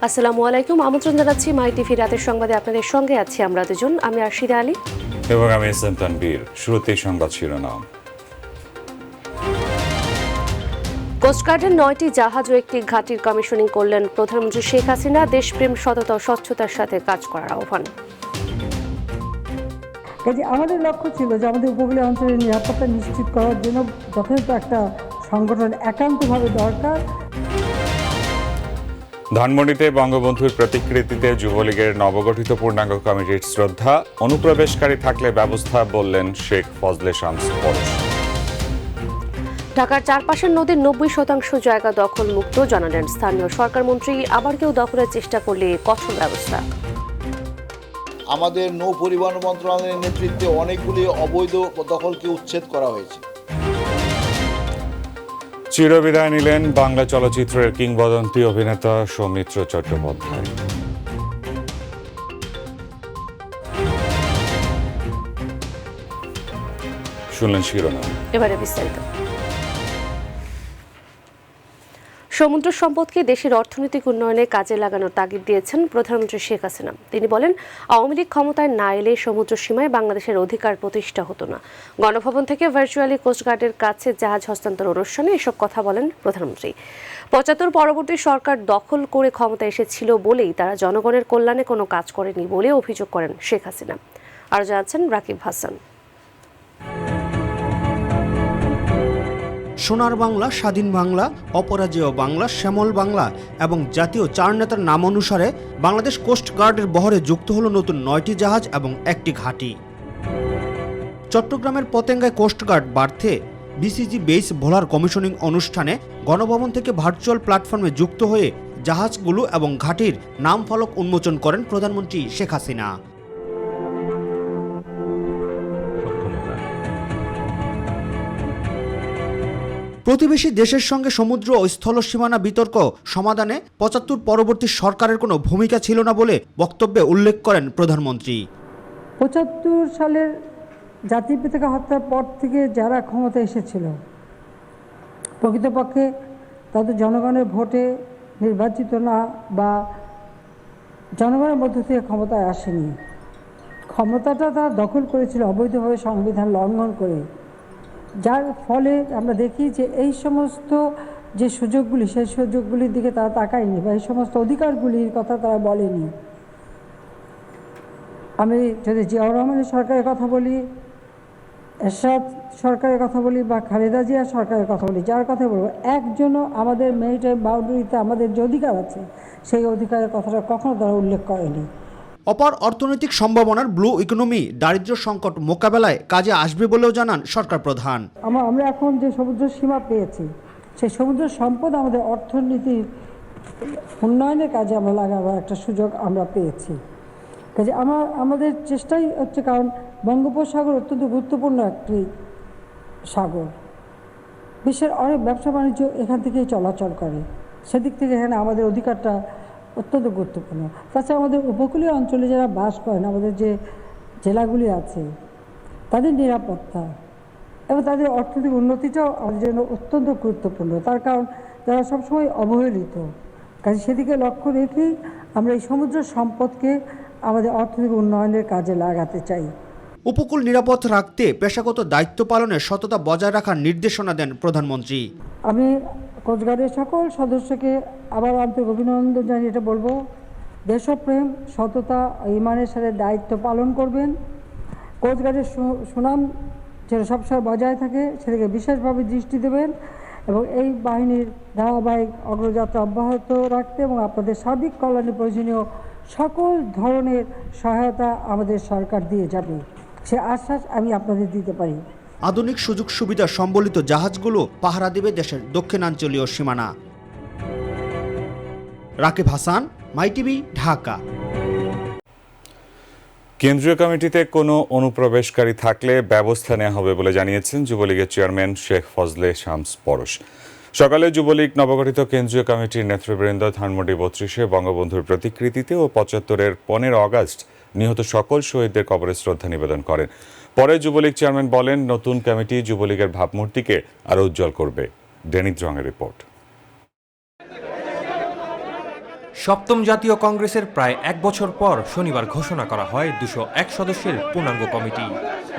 আসসালামু আলাইকুম, আমন্ত্রণ জানাচ্ছি মাই টিভি রাতের সংবাদে। আপনাদের সঙ্গে আছি আমরা দুজন, আমি আরশিদা আলী এবং আমি এসএম তানবীর। শুরুতেই সংবাদ শিরোনাম। কোস্টগার্ডের 9টি জাহাজ ও একটি ঘাঁটির কমিশনিং করলেন প্রধানমন্ত্রী শেখ হাসিনা। দেশপ্রেম, সততা ও স্বচ্ছতার সাথে কাজ করার আহ্বান। কাজে আমাদের লক্ষ্য ছিল যে আমাদের উপকূলীয় অঞ্চলের নিরাপত্তা নিশ্চিত করার জন্য যথেষ্ট একটা সংগঠন একান্তভাবে দরকার। ধানমন্ডিতে বঙ্গবন্ধুর প্রতিকৃতিতে যুবলীগের নবগঠিত পূর্ণাঙ্গ কমিটির শ্রদ্ধা। অনুপ্রবেশকারী থাকলে ব্যবস্থা, বললেন শেখ ফজলে শামস পরশ। ঢাকার চারপাশের নদীর 90% জায়গা দখল মুক্ত, জানালেন স্থানীয় সরকার মন্ত্রী। আবার কেউ দখলের চেষ্টা করলে কঠোর ব্যবস্থা। আমাদের নৌ পরিবহন মন্ত্রণালয়ের নেতৃত্বে অনেকগুলি অবৈধ দখলকে উচ্ছেদ করা হয়েছে। চিরবিদায় নিলেন বাংলা চলচ্চিত্রের কিংবদন্তি অভিনেতা সৌমিত্র চট্টোপাধ্যায়। শুনলেন শিরোনাম, এবারে বিস্তারিত। সমুদ্র সম্পদকে দেশের অর্থনৈতিক উন্নয়নে কাজে লাগানোর তাগিদ দিয়েছেন প্রধানমন্ত্রী শেখ হাসিনা। তিনি বলেন, আওয়ামী লীগ ক্ষমতায় না এলে সমুদ্র সীমায় বাংলাদেশের অধিকার প্রতিষ্ঠা হতো না। গণভবন থেকে ভার্চুয়ালি কোস্টগার্ডের কাছে জাহাজ হস্তান্তর অনুষ্ঠানে এসব কথা বলেন প্রধানমন্ত্রী। ৭৫ পরবর্তী সরকার দখল করে ক্ষমতা এসেছিল বলেই তারা জনগণের কল্যাণে কোনো কাজ করেনি বলে অভিযোগ করেন শেখ হাসিনা। আর জানাচ্ছেন রাকিব হাসান। সোনার বাংলা, স্বাধীন বাংলা, অপরাজেয় বাংলা, শ্যামল বাংলা এবং জাতীয় 4 নেতার নাম অনুসারে বাংলাদেশ কোস্টগার্ডের বহরে যুক্ত হলো নতুন 9টি জাহাজ এবং একটি ঘাঁটি। চট্টগ্রামের পতেঙ্গায় কোস্টগার্ড বার্থে বিসিজি বেস ভোলার কমিশনিং অনুষ্ঠানে গণভবন থেকে ভার্চুয়াল প্ল্যাটফর্মে যুক্ত হয়ে জাহাজগুলো এবং ঘাঁটির নাম ফলক উন্মোচন করেন প্রধানমন্ত্রী শেখ হাসিনা। প্রতিবেশী দেশের সঙ্গে সমুদ্র ও স্থল সীমানা বিতর্ক সমাধানে ৭৫ পরবর্তী সরকারের কোনো ভূমিকা ছিল না বলে বক্তব্যে উল্লেখ করেন প্রধানমন্ত্রী। ৭৫ সালের জাতির পিতাকে হত্যার পর থেকে যারা ক্ষমতা এসেছিল, প্রকৃতপক্ষে তাদের জনগণের ভোটে নির্বাচিত না বা জনগণের মধ্য থেকে ক্ষমতায় আসেনি। ক্ষমতাটা তারা দখল করেছিল অবৈধভাবে, সংবিধান লঙ্ঘন করে, যার ফলে আমরা দেখি যে এই সমস্ত যে সুযোগগুলি, সেই সুযোগগুলির দিকে তারা তাকায়নি বা এই সমস্ত অধিকারগুলির কথা তারা বলেনি। আমি যদি জিয়াউর রহমানের সরকারের কথা বলি, এরশাদ সরকারের কথা বলি বা খালেদা জিয়ার সরকারের কথা বলি, যার কথা বলবো, একজনও আমাদের মেরিটাইম বাউন্ডারিতে আমাদের যে অধিকার আছে সেই অধিকারের কথাটা কখনো তারা উল্লেখ করেনি। অপার অর্থনৈতিক সম্ভাবনার ব্লু ইকোনমি দারিদ্র্য সংকট মোকাবেলায় কাজে আসবে বলেও জানান সরকার প্রধান। আমরা এখন যে সমুদ্র সীমা পেয়েছি, সেই সমুদ্র সম্পদ আমাদের অর্থনীতির উন্নয়নের কাজে আমরা লাগাবার একটা সুযোগ আমরা পেয়েছি। কাজে আমাদের চেষ্টাই হচ্ছে, কারণ বঙ্গোপসাগর অত্যন্ত গুরুত্বপূর্ণ একটি সাগর, বিশ্বের অনেক ব্যবসা বাণিজ্য এখান থেকেই চলাচল করে, সেদিক থেকে এখানে আমাদের অধিকারটা অত্যন্ত গুরুত্বপূর্ণ। তাছাড়া আমাদের উপকূলীয় অঞ্চলে যারা বাস করেন, আমাদের যে জেলাগুলি আছে, তাদের নিরাপত্তা এবং তাদের অর্থনৈতিক উন্নতিটাও আমাদের জন্য অত্যন্ত গুরুত্বপূর্ণ, তার কারণ তারা সবসময় অবহেলিত। কাজে সেদিকে লক্ষ্য রেখেই আমরা এই সমুদ্র সম্পদকে আমাদের অর্থনৈতিক উন্নয়নের কাজে লাগাতে চাই। উপকূল নিরাপদ রাখতে পেশাগত দায়িত্ব পালনে সততা বজায় রাখার নির্দেশনা দেন প্রধানমন্ত্রী। আমি কোস্টগার্ডের সকল সদস্যকে আবার আন্তরিক অভিনন্দন জানিয়ে এটা বলবো, দেশপ্রেম, সততা, ইমানের সাথে দায়িত্ব পালন করবেন। কোস্টগার্ডের সুনাম যেন সবসময় বজায় থাকে সেদিকে বিশেষভাবে দৃষ্টি দেবেন এবং এই বাহিনীর ধারাবাহিক অগ্রযাত্রা অব্যাহত রাখতে এবং আপনাদের সার্বিক কল্যাণে প্রয়োজনীয় সকল ধরনের সহায়তা আমাদের সরকার দিয়ে যাবে, সে আশ্বাস আমি আপনাদের দিতে পারি। আধুনিক সুযোগ সুবিধা সম্বলিত জাহাজগুলো পাহারা দেবে দেশের দক্ষিণাঞ্চলীয় সীমানা। রাকিব হাসান, মাই টিভি, ঢাকা। কেন্দ্রীয় কমিটিতে কোনো অনুপ্রবেশকারী থাকলে ব্যবস্থা নেওয়া হবে বলে জানিয়েছেন যুবলীগের চেয়ারম্যান শেখ ফজলে শামস পরশ। সকালে যুবলীগ নবগঠিত কেন্দ্রীয় কমিটির নেতৃবৃন্দ ধানমন্ডি ৩২-এ বঙ্গবন্ধুর প্রতিকৃতিতে ও ৭৫-এর ১৫ আগস্ট নিহত সকল শহীদদের কবরে শ্রদ্ধা নিবেদন করেন। পরে যুবলীগ চেয়ারম্যান বলেন, নতুন কমিটি যুবলীগের ভাবমূর্তিকে আরও উজ্জ্বল করবে। ডেনিক জংয়ের রিপোর্ট। সপ্তম জাতীয় কংগ্রেসের প্রায় এক বছর পর শনিবার ঘোষণা করা হয় 201 সদস্যের পূর্ণাঙ্গ কমিটি।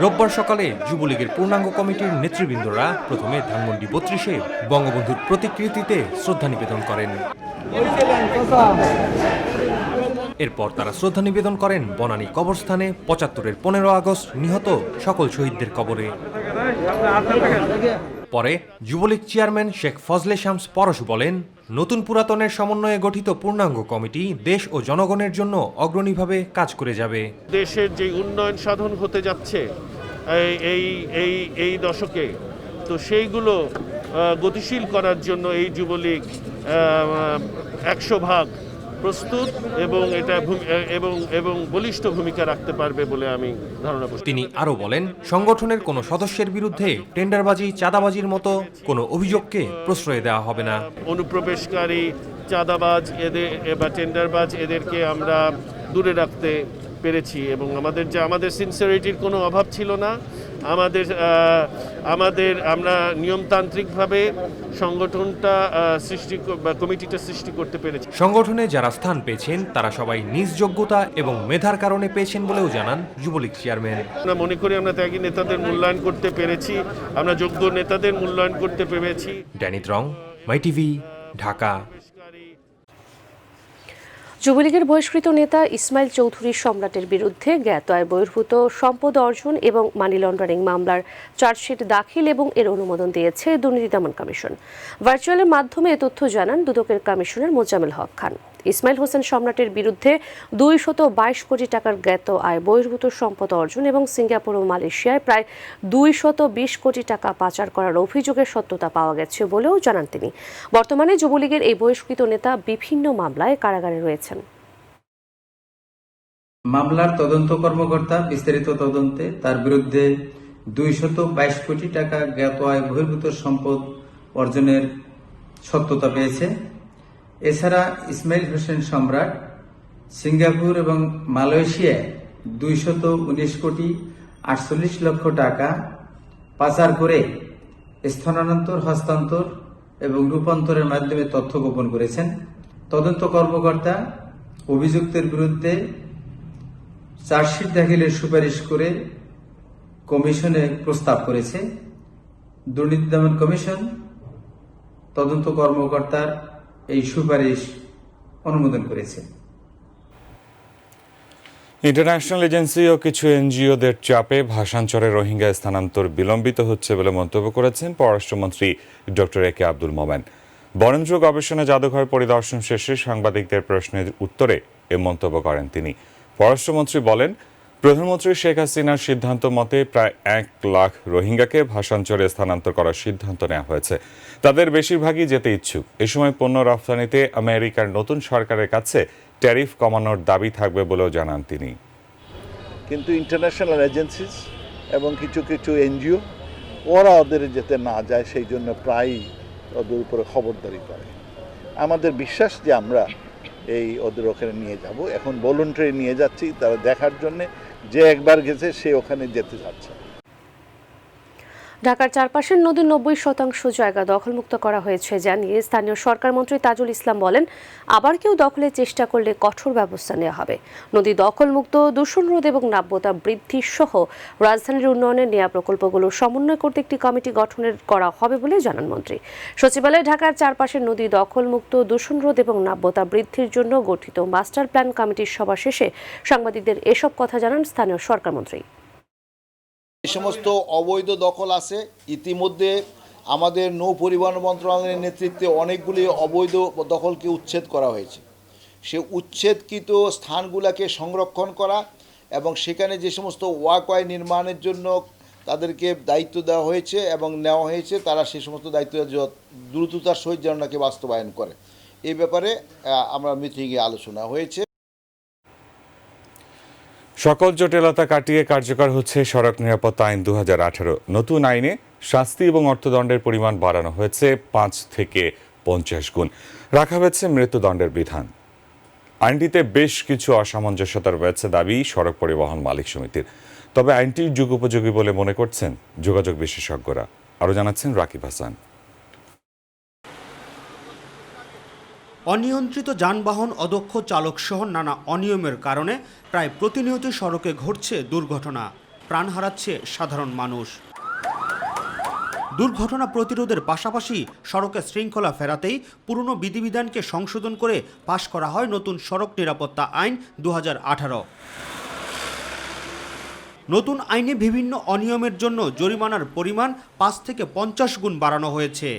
রোববার সকালে যুবলীগের পূর্ণাঙ্গ কমিটির নেতৃবৃন্দরা প্রথমে ধানমন্ডি 32-এ বঙ্গবন্ধুর প্রতিকৃতিতে শ্রদ্ধা নিবেদন করেন। এরপর তারা শ্রদ্ধা নিবেদন করেন বনানী কবরস্থানে 75-এর 15 আগস্ট নিহত সকল শহীদদের কবরে। পরে যুবলীগ চেয়ারম্যান শেখ ফজলে শামস পরশ বলেন, নতুন পুরাতনের সমন্বয়ে গঠিত পূর্ণাঙ্গ কমিটি দেশ ও জনগণের জন্য অগ্রণীভাবে কাজ করে যাবে। দেশের যে উন্নয়ন সাধন হতে যাচ্ছে এই দশকে, তো সেইগুলো গতিশীল করার জন্য এই যুবলীগ 100% প্রস্তুত এবং এটা এবং বলিষ্ঠ ভূমিকা রাখতে পারবে বলে আমি ধারণা করি। তিনি আরও বলেন, সংগঠনের কোনো সদস্যের বিরুদ্ধে টেন্ডারবাজি, চাঁদাবাজির মতো কোনো অভিযোগকে প্রশ্রয় দেওয়া হবে না। অনুপ্রবেশকারী, চাঁদাবাজ বা টেন্ডারবাজ এদেরকে আমরা দূরে রাখতে পেরেছি এবং আমাদের সিনসিয়ারিটির কোনো অভাব ছিল না। আমরা নিয়মতান্ত্রিকভাবে সংগঠনটা কমিটিটা সৃষ্টি করতে পেরেছি। সংগঠনে যারা স্থান পেয়েছেন তারা সবাই নিজ যোগ্যতা এবং মেধার কারণে পেয়েছেন বলেও জানান যুবলীগ চেয়ারম্যান। আমরা মনে করি আমরা ত্যাগী নেতাদের মূল্যায়ন করতে পেরেছি, আমরা যোগ্য নেতাদের মূল্যায়ন করতে পেরেছি। ড্যানি ত্রং, মাই টিভি, ঢাকা। যুবলীগের বহিষ্কৃত নেতা ইসমাইল চৌধুরী সম্রাটের বিরুদ্ধে জ্ঞাত আয় বহির্ভূত সম্পদ অর্জন এবং মানি লন্ডারিং মামলার চার্জশিট দাখিল এবং এর অনুমোদন দিয়েছে দুর্নীতি দমন কমিশন। ভার্চুয়ালের মাধ্যমে এ তথ্য জানান দুদকের কমিশনার মোজাম্মেল হক খান। ইসমাইল হোসেন সম্রাটের বিরুদ্ধে 222 কোটি টাকার জ্ঞাত আয় বহির্ভূত সম্পদ অর্জন এবং সিঙ্গাপুর ও মালয়েশিয়ায় প্রায় 220 কোটি টাকা পাচার করার অভিযোগের সত্যতা পাওয়া গেছে বলেও জানান তিনি। বর্তমানে যুবলীগের এই বহিষ্কৃত নেতা বিভিন্ন মামলায় কারাগারে রয়েছেন। মামলার তদন্ত কর্মকর্তা বিস্তারিত তদন্তে তার বিরুদ্ধে 222 কোটি টাকা জ্ঞাত আয় বহির্ভূত সম্পদ অর্জনের সত্যতা পেয়েছে। এছাড়া ইসমাইল হোসেন সম্রাট সিঙ্গাপুর এবং মালয়েশিয়ায় 219 কোটি 48 লক্ষ টাকা পাচার করে স্থানান্তর, হস্তান্তর এবং রূপান্তরের মাধ্যমে তথ্য গোপন করেছেন। তদন্ত কর্মকর্তা অভিযুক্তের বিরুদ্ধে চার্জশিট দাখিলের সুপারিশ করে কমিশনে প্রস্তাব করেছে। দুর্নীতি দমন কমিশন তদন্ত কর্মকর্তার এই সুপারিশ অনুমোদন করেছে। ইন্টারন্যাশনাল এজেন্সি ও কিছু এনজিওদের চাপে ভাষাঞ্চলে রোহিঙ্গা স্থানান্তর বিলম্বিত হচ্ছে বলে মন্তব্য করেছেন পররাষ্ট্রমন্ত্রী ডক্টর এ কে আব্দুল মোমেন। বরেন্দ্র গবেষণা জাদুঘর পরিদর্শন শেষে সাংবাদিকদের প্রশ্নের উত্তরে এ মন্তব্য করেন তিনি। পররাষ্ট্রমন্ত্রী বলেন, প্রধানমন্ত্রী শেখ হাসিনার সিদ্ধান্ত মতে প্রায় 1 লাখ রোহিঙ্গাকে ভাষাঞ্চলে স্থানান্তর করার সিদ্ধান্ত নেওয়া হয়েছে। তাদের বেশিরভাগই যেতে ইচ্ছুক। এ সময় পণ্য রফতানিতে আমেরিকার নতুন সরকারের কাছে ট্যারিফ কমানোর দাবি থাকবে বলেও জানান তিনি। কিন্তু ইন্টারন্যাশনাল এজেন্সিস এবং কিছু কিছু এনজিও ওরা ওদের যেতে না যায়, সেই জন্য প্রায়ই ওদের উপরে খবরদারি করে। আমাদের বিশ্বাস যে আমরা ওদের ওখানে নিয়ে যাব। এখন ভলান্টারি নিয়ে যাচ্ছি তারা দেখার জন্য, যে একবার গেছে সে ওখানে যেতে যাচ্ছে। ঢাকার চারপাশের নদীর 90% জায়গা দখলমুক্ত করা হয়েছে জানিয়ে স্থানীয় সরকার মন্ত্রী তাজুল ইসলাম বলেন, আবার কেউ দখলের চেষ্টা করলে কঠোর ব্যবস্থা নেওয়া হবে। নদী দখলমুক্ত, দূষণ রোধ এবং নাব্যতা বৃদ্ধি সহ রাজধানীর উন্নয়নের নেওয়া প্রকল্পগুলো সমন্বয় করতে একটি কমিটি গঠনের করা হবে বলে জানান মন্ত্রী। সচিবালয়ে ঢাকার চারপাশের নদী দখলমুক্ত, দূষণ রোধ এবং নাব্যতা বৃদ্ধির জন্য গঠিত মাস্টার প্ল্যান কমিটির সভা শেষে সাংবাদিকদের এসব কথা জানান স্থানীয় সরকার মন্ত্রী। এই সমস্ত অবৈধ দখল আছে। ইতিমধ্যে আমাদের নৌ পরিবহন মন্ত্রণালয়ের নেতৃত্বে অনেকগুলি অবৈধ দখলকে উচ্ছেদ করা হয়েছে। সে উচ্ছেদকৃত স্থানগুলোকে সংরক্ষণ করা এবং সেখানে যে সমস্ত ওয়াকওয়ে নির্মাণের জন্য তাদেরকে দায়িত্ব দেওয়া হয়েছে এবং নেওয়া হয়েছে, তারা সে সমস্ত দায়িত্ব দ্রুততার সহিত যেন নাকি বাস্তবায়ন করে, এই ব্যাপারে আমরা মিটিংয়ে আলোচনা হয়েছে। সকল জটিলতা কাটিয়ে কার্যকর হচ্ছে সড়ক নিরাপত্তা আইন 2018। নতুন আইনে শাস্তি এবং অর্থদণ্ডের পরিমাণ বাড়ানো হয়েছে 5 থেকে 50 গুণ। রাখা হয়েছে মৃত্যুদণ্ডের বিধান। আইনটিতে বেশ কিছু অসামঞ্জস্যতা রয়েছে দাবি সড়ক পরিবহন মালিক সমিতির। তবে আইনটি যুগোপযোগী বলে মনে করছেন যোগাযোগ বিশেষজ্ঞরা। আরও জানাচ্ছেন রাকিব হাসান। অনিয়ন্ত্রিত যানবাহন, অদক্ষ চালক সহ নানা অনিয়মের কারণে প্রায় প্রতিনিয়ত সড়কে ঘটছে দুর্ঘটনা, প্রাণ হারাচ্ছে সাধারণ মানুষ। দুর্ঘটনা প্রতিরোধের পাশাপাশি সড়কে শৃঙ্খলা ফেরাতেই পুরনো বিধিবিধানকে সংশোধন করে পাশ করা হয় নতুন সড়ক নিরাপত্তা আইন 2018। নতুন আইনে বিভিন্ন অনিয়মের জন্য জরিমানার পরিমাণ 5 থেকে 50 গুণ বাড়ানো হয়েছে।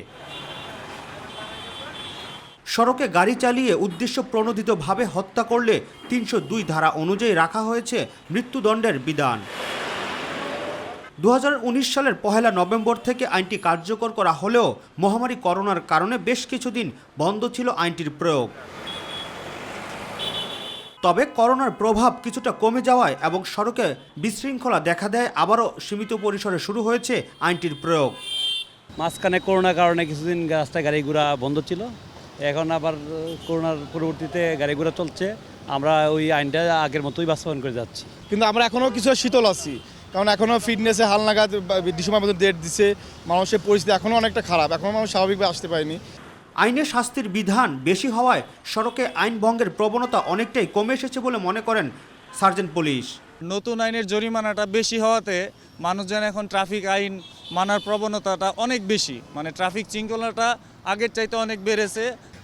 সড়কে গাড়ি চালিয়ে উদ্দেশ্য প্রণোদিতভাবে হত্যা করলে 302 ধারা অনুযায়ী রাখা হয়েছে মৃত্যুদণ্ডের বিধান। 2019 সালের 1 নভেম্বর থেকে আইনটি কার্যকর করা হলেও মহামারী করোনার কারণে বেশ কিছুদিন বন্ধ ছিল আইনটির প্রয়োগ। তবে করোনার প্রভাব কিছুটা কমে যাওয়ায় এবং সড়কে বিশৃঙ্খলা দেখা দেয় আবারও সীমিত পরিসরে শুরু হয়েছে আইনটির প্রয়োগ। মাঝখানে করোনার কারণে কিছুদিন রাস্তায় গাড়ি ঘোড়া বন্ধ ছিল, এখন আবার করোনার পরবর্তীতে গাড়ি ঘোড়া চলছে। আমরা ওই আইনটা আগের মতোই বাস্তবায়ন করে যাচ্ছি। কিন্তু আমরা এখনও কিছু শীতল আছি, কারণ এখনও ফিটনেসে হালনাগাদ ডিসেম্বর মতো ডেট দিচ্ছে। মানুষের পরিস্থিতি এখনও অনেকটা খারাপ, এখনও মানুষ স্বাভাবিকভাবে আসতে পারেনি। আইনে শাস্তির বিধান বেশি হওয়ায় সড়কে আইন ভঙ্গের প্রবণতা অনেকটাই কমে এসেছে বলে মনে করেন সার্জেন্ট পুলিশ। নতুন আইনের জরিমানাটা বেশি হওয়াতে মানুষজন এখন ট্রাফিক আইন মানার প্রবণতাটা অনেক বেশি, মানে ট্রাফিক শৃঙ্খলাটা আগের চাইতে অনেক বেড়েছে।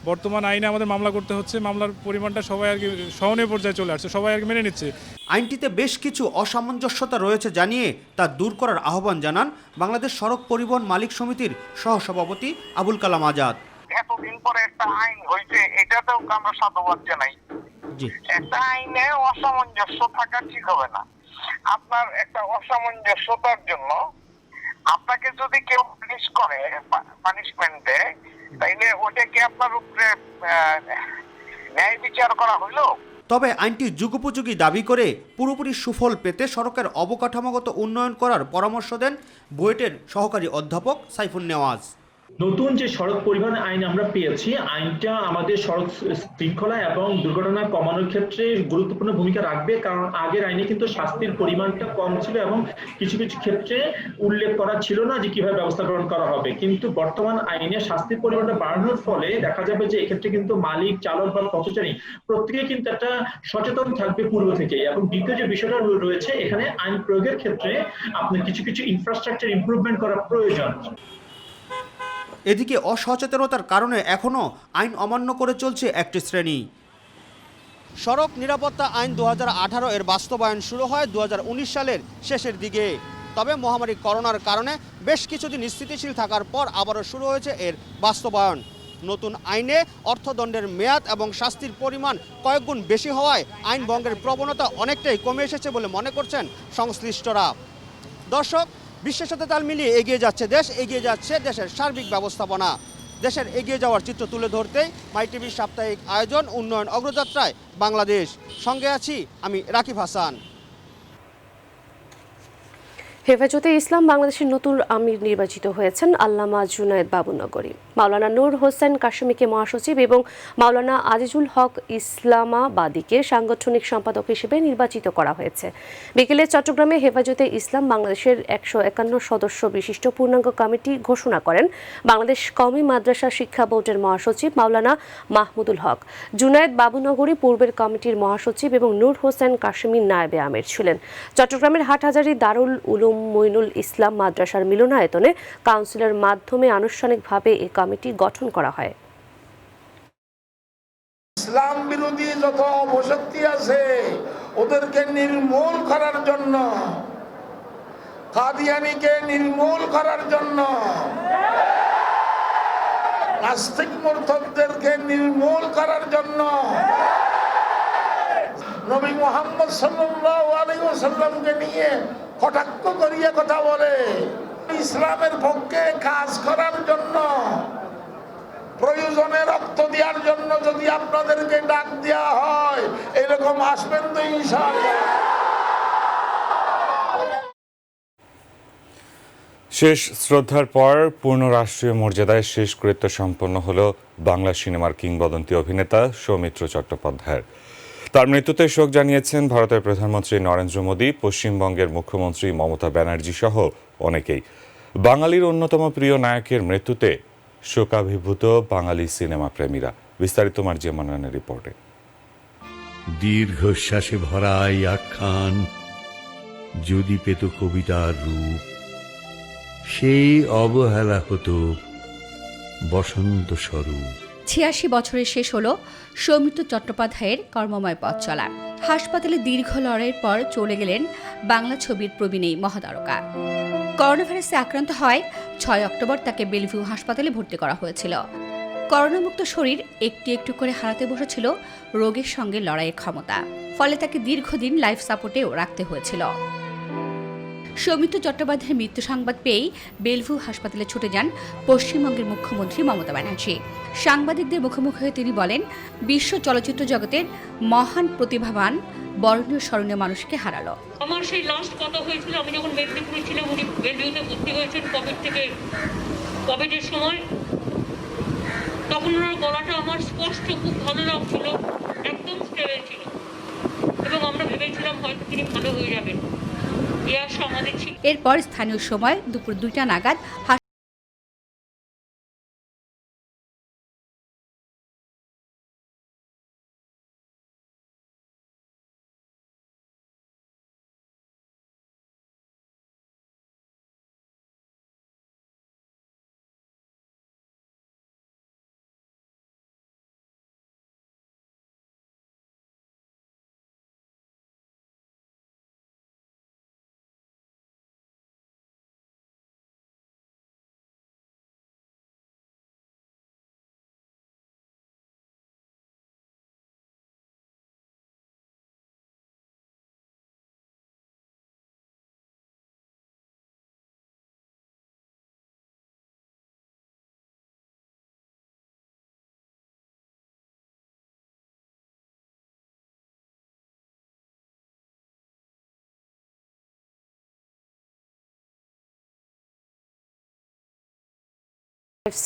বর্তমান আইনে আমাদের মামলা করতে হচ্ছে, মামলার পরিমাণটা সবাই আর কি সহনীয় পর্যায়ে চলে আসছে, সবাই আর কি মেনে নিচ্ছে। আইনটিতে বেশ কিছু অসামঞ্জস্যতা রয়েছে জানিয়ে তা দূর করার আহ্বান জানান বাংলাদেশ সড়ক পরিবহন মালিক সমিতির সহসভাপতি আবুল কালাম আজাদ। এতদিন পরে একটা আইন হয়েছে, এটাতেও আমরা সাধুবাদ জানাই। একটা আইনে অসামঞ্জস্য থাকা ঠিক হবে না। আপনার একটা অসামঞ্জস্যতার জন্য আপনাকে যদি কেউ পানিশ করে, পানিশমেন্ট দেয়, তাইলে ওটাকে আপনার উপরে ন্যায় বিচার করা হইলো। তবে আইনটি যুগোপযোগী দাবি করে পুরোপুরি সুফল পেতে সড়কের অবকাঠামোগত উন্নয়ন করার পরামর্শ দেন বুয়েটের সহকারী অধ্যাপক সাইফুন নেওয়াজ। নতুন যে সড়ক পরিবহন আইন আমরা পেয়েছি, আইনটা আমাদের সড়ক শৃঙ্খলা এবং দুর্ঘটনা কমানোর ক্ষেত্রে গুরুত্বপূর্ণ ভূমিকা রাখবে। কারণ আগের আইনে কিন্তু শাস্তির পরিমাণটা কম ছিল এবং কিছু কিছু ক্ষেত্রে উল্লেখ করা ছিল না যে কিভাবে ব্যবস্থা গ্রহণ করা হবে। কিন্তু বর্তমান আইনে শাস্তির পরিমাণটা বাড়ানোর ফলে দেখা যাবে যে এক্ষেত্রে কিন্তু মালিক, চালক বা পথচারী প্রত্যেকে কিন্তু একটা সচেতন থাকবে পূর্ব থেকেই। এবং দ্বিতীয় যে বিষয়টা রয়েছে, এখানে আইন প্রয়োগের ক্ষেত্রে আপনার কিছু কিছু ইনফ্রাস্ট্রাকচার ইমপ্রুভমেন্ট করা প্রয়োজন। এদিকে অসচেতনতার কারণে এখনও আইন অমান্য করে চলছে একটি শ্রেণী। সড়ক নিরাপত্তা আইন 2018 এর বাস্তবায়ন শুরু হয় 2019 সালের শেষের দিকে। তবে মহামারী করোনার কারণে বেশ কিছুদিন স্থিতিশীল থাকার পর আবারও শুরু হয়েছে এর বাস্তবায়ন। নতুন আইনে অর্থদণ্ডের মেয়াদ এবং শাস্তির পরিমাণ কয়েক গুণ বেশি হওয়ায় আইন ভঙ্গের প্রবণতা অনেকটাই কমে এসেছে বলে মনে করছেন সংশ্লিষ্টরা। দর্শক, বিশ্বের সাথে তাল মিলিয়ে এগিয়ে যাচ্ছে দেশ, এগিয়ে যাচ্ছে দেশের সার্বিক ব্যবস্থাপনা। দেশের এগিয়ে যাওয়ার চিত্র তুলে ধরতেই মাই টিভির সাপ্তাহিক আয়োজন উন্নয়ন অগ্রযাত্রায় বাংলাদেশ। সঙ্গে আছি আমি রাকিব হাসান। হেফাজতে ইসলাম বাংলাদেশের নতুন আমির নির্বাচিত হয়েছেন আল্লামা জুনায়েদ বাবুনগরী। মাওলানা নূর হোসেন কাশেমীকে মহাসচিব এবং মাওলানা আজিজুল হক ইসলামাবাদীকে সাংগঠনিক সম্পাদক হিসেবে নির্বাচিত করা হয়েছে। বিকেলে চট্টগ্রামে হেফাজতে ইসলাম বাংলাদেশের 151 সদস্য বিশিষ্ট পূর্ণাঙ্গ কমিটি ঘোষণা করেন বাংলাদেশ কওমি মাদ্রাসা শিক্ষা বোর্ডের মহাসচিব মাওলানা মাহমুদুল হক। জুনায়েদ বাবুনগরী পূর্বের কমিটির মহাসচিব এবং নূর হোসেন কাশেমী নায়েবে আমির ছিলেন। চট্টগ্রামের হাটহাজারী দারুল উলুম মইনুল ইসলাম মাদ্রাসার মিলনায়তনে কাউন্সিলের মাধ্যমে আনুষ্ঠানিকভাবে এই কমিটি গঠন করা হয়। ইসলাম বিরোধী যত অপশক্তি আছে ওদেরকে নির্মূল করার জন্য, কাদিয়ানীকে নির্মূল করার জন্য, নাস্তিক মুরতাদদেরকে নির্মূল করার জন্য নবী মুহাম্মদ সাল্লাল্লাহু আলাইহি ওয়াসাল্লামকে নিয়ে কটাক্ষ করিয়ে কথা বলে, ইসলামের পক্ষে কাজ করার জন্য, প্রয়োজনে রক্ত দেওয়ার জন্য যদি আপনাদেরকে ডাক দেওয়া হয়, এরকম আসবেন তো ইনশাআল্লাহ। শেষ শ্রদ্ধার পর পূর্ণ রাষ্ট্রীয় মর্যাদায় শেষকৃত্য সম্পন্ন হল বাংলা সিনেমার কিংবদন্তি অভিনেতা সৌমিত্র চট্টোপাধ্যায়ের। তার মৃত্যুতে শোক জানিয়েছেন ভারতের প্রধানমন্ত্রী নরেন্দ্র মোদী, পশ্চিমবঙ্গের মুখ্যমন্ত্রী মমতা ব্যানার্জি সহ অনেকেই। বাঙালির অন্যতম প্রিয় নায়কের মৃত্যুতে শোকাভিভূত বাঙালি সিনেমা প্রেমীরা। বিস্তারিত মার্জিয়া মান্নানের রিপোর্টে। দীর্ঘশ্বাসে ভরা এই আখ্যান যদি পেত কবিতার রূপ, সেই অবহেলা হতো বসন্ত স্বরূপ। ৮৬ বছরে শেষ হলো সৌমিত্র চট্টোপাধ্যায়ের কর্মময় পথ চলা। হাসপাতালে দীর্ঘ লড়াইয়ের পর চলে গেলেন বাংলা ছবির প্রবীণ এই মহাতারকা। করোনাভাইরাসে আক্রান্ত হয় ৬ অক্টোবর তাকে বেলভিউ হাসপাতালে ভর্তি করা হয়েছিল। করোনামুক্ত শরীর একটু একটু করে হারাতে বসেছিল রোগের সঙ্গে লড়াইয়ের ক্ষমতা, ফলে তাকে দীর্ঘদিন লাইফ সাপোর্টেও রাখতে হয়েছিল। সৌমিত্র চট্টোপাধ্যায়ের মৃত্যু সংবাদ পেয়েই বেলভিউ হাসপাতালে ছুটে যান পশ্চিমবঙ্গের মুখ্যমন্ত্রী মমতা ব্যানার্জি। সাংবাদিকদের মুখোমুখি হয়ে তিনি বলেন, বিশ্ব চলচ্চিত্র জগতের মহান প্রতিভাবান বরণীয় স্মরণীয় মানুষকে হারালো। আমার সেই লাস্ট কথা হয়েছিল আমি যখন মেদিনীপুরে ছিলাম, উনি বেলভিউতে ভর্তি হয়েছেন কোভিডের সময়। তখন ওনার গলাটা আমার স্পষ্ট খুব ভালো লাগছিল, একদম স্টেবল ছিল এবং আমরা ভেবেছিলাম হয়তো তিনি ভালো হয়ে যাবেন। এরপর স্থানীয় সময় দুপুর 2টা নাগাদ